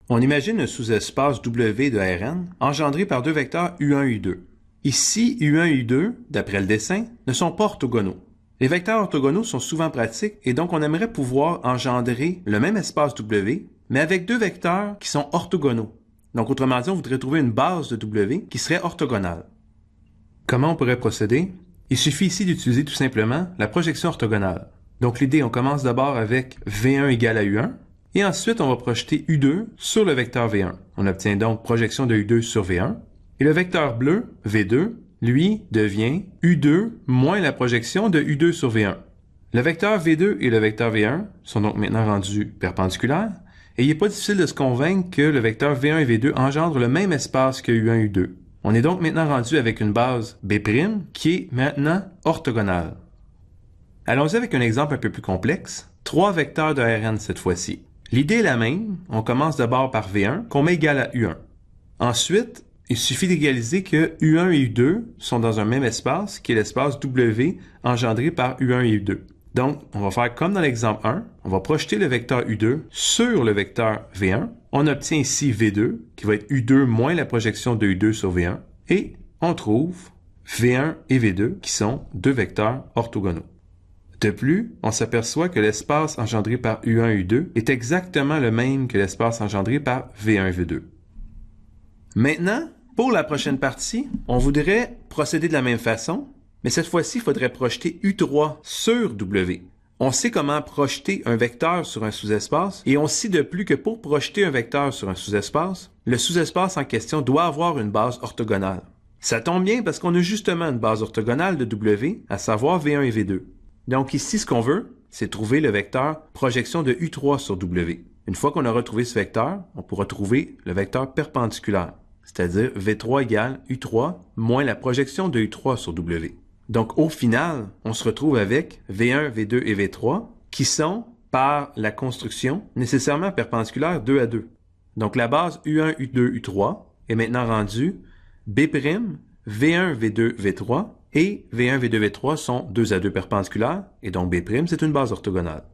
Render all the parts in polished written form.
On imagine un sous-espace W de Rn engendré par deux vecteurs U1 et U2. Ici, U1 et U2, d'après le dessin, ne sont pas orthogonaux. Les vecteurs orthogonaux sont souvent pratiques et donc on aimerait pouvoir engendrer le même espace W, mais avec deux vecteurs qui sont orthogonaux. Donc autrement dit, on voudrait trouver une base de W qui serait orthogonale. Comment on pourrait procéder? Il suffit ici d'utiliser tout simplement la projection orthogonale. Donc l'idée, on commence d'abord avec V1 égale à U1, et ensuite on va projeter U2 sur le vecteur V1. On obtient donc projection de U2 sur V1, et le vecteur bleu, V2, lui, devient U2 moins la projection de U2 sur V1. Le vecteur V2 et le vecteur V1 sont donc maintenant rendus perpendiculaires, et il n'est pas difficile de se convaincre que le vecteur V1 et V2 engendrent le même espace que U1 et U2. On est donc maintenant rendu avec une base B' qui est maintenant orthogonale. Allons-y avec un exemple un peu plus complexe. 3 vecteurs de Rn cette fois-ci. L'idée est la même. On commence d'abord par V1 qu'on met égal à U1. Ensuite, il suffit d'égaliser que U1 et U2 sont dans un même espace, qui est l'espace W engendré par U1 et U2. Donc, on va faire comme dans l'exemple 1, on va projeter le vecteur U2 sur le vecteur V1. On obtient ici V2, qui va être U2 moins la projection de U2 sur V1. Et on trouve V1 et V2, qui sont deux vecteurs orthogonaux. De plus, on s'aperçoit que l'espace engendré par U1 et U2 est exactement le même que l'espace engendré par V1 et V2. Maintenant, pour la prochaine partie, on voudrait procéder de la même façon, mais cette fois-ci, il faudrait projeter U3 sur W. On sait comment projeter un vecteur sur un sous-espace, et on sait de plus que pour projeter un vecteur sur un sous-espace, le sous-espace en question doit avoir une base orthogonale. Ça tombe bien parce qu'on a justement une base orthogonale de W, à savoir V1 et V2. Donc ici, ce qu'on veut, c'est trouver le vecteur projection de U3 sur W. Une fois qu'on aura trouvé ce vecteur, on pourra trouver le vecteur perpendiculaire, c'est-à-dire V3 égale U3 moins la projection de U3 sur W. Donc au final, on se retrouve avec V1, V2 et V3 qui sont, par la construction, nécessairement perpendiculaires 2 à 2. Donc la base U1, U2, U3 est maintenant rendue B', V1, V2, V3 et V1, V2, V3 sont 2 à 2 perpendiculaires et donc B' c'est une base orthogonale.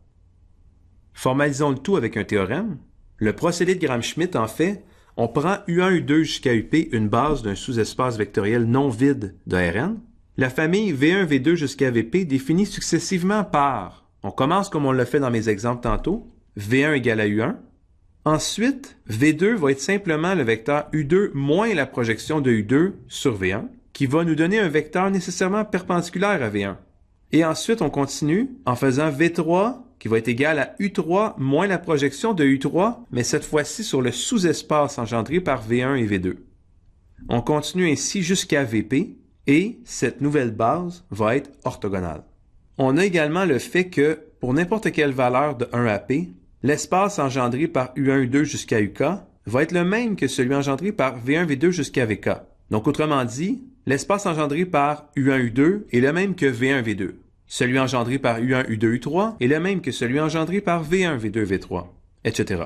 Formalisons le tout avec un théorème. Le procédé de Gram-Schmidt, en fait, on prend U1, U2 jusqu'à UP une base d'un sous-espace vectoriel non vide de Rn. La famille V1, V2 jusqu'à Vp définit successivement par, on commence comme on l'a fait dans mes exemples tantôt, V1 égale à U1. Ensuite, V2 va être simplement le vecteur U2 moins la projection de U2 sur V1, qui va nous donner un vecteur nécessairement perpendiculaire à V1. Et ensuite, on continue en faisant V3 qui va être égal à U3 moins la projection de U3, mais cette fois-ci sur le sous-espace engendré par V1 et V2. On continue ainsi jusqu'à Vp, et cette nouvelle base va être orthogonale. On a également le fait que, pour n'importe quelle valeur de 1 à P, l'espace engendré par U1, U2 jusqu'à UK va être le même que celui engendré par V1, V2 jusqu'à VK. Donc autrement dit, l'espace engendré par U1, U2 est le même que V1, V2. Celui engendré par U1, U2, U3 est le même que celui engendré par V1, V2, V3, etc.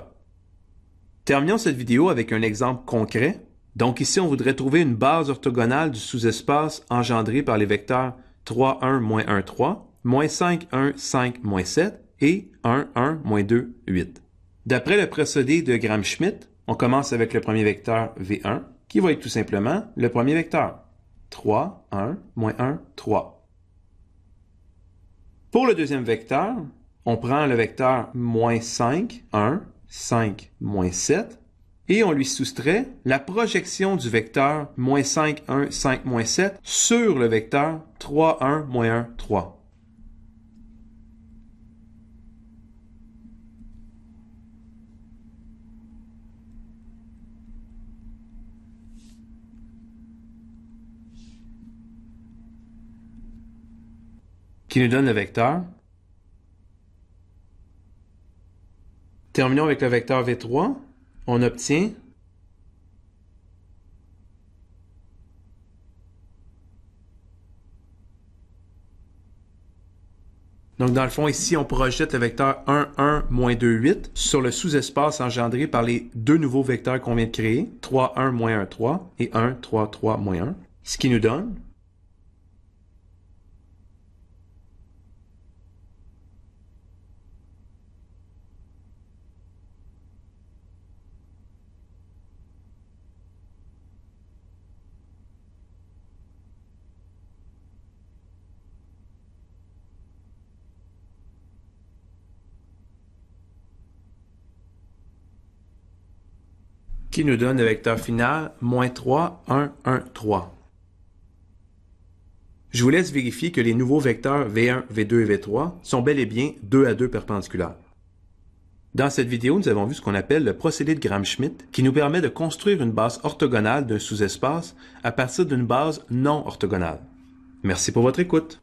Terminons cette vidéo avec un exemple concret. Donc ici, on voudrait trouver une base orthogonale du sous-espace engendré par les vecteurs 3, 1, moins 1, 3, moins 5, 1, 5, moins 7 et 1, 1, moins 2, 8. D'après le procédé de Gram-Schmidt, on commence avec le premier vecteur V1, qui va être tout simplement le premier vecteur. 3, 1, moins 1, 3. Pour le deuxième vecteur, on prend le vecteur moins 5, 1, 5, moins 7, et on lui soustrait la projection du vecteur moins 5, 1, 5, moins 7 sur le vecteur 3, 1, moins 1, 3. Qui nous donne le vecteur. Terminons avec le vecteur V3. On obtient donc dans le fond ici on projette le vecteur 1, 1, moins 2, 8 sur le sous-espace engendré par les deux nouveaux vecteurs qu'on vient de créer, 3, 1, moins 1, 3 et 1, 3, 3, moins 1, ce qui nous donne qui nous donne le vecteur final moins 3, 1, 1, 3. Je vous laisse vérifier que les nouveaux vecteurs V1, V2 et V3 sont bel et bien 2 à 2 perpendiculaires. Dans cette vidéo, nous avons vu ce qu'on appelle le procédé de Gram-Schmidt, qui nous permet de construire une base orthogonale d'un sous-espace à partir d'une base non orthogonale. Merci pour votre écoute.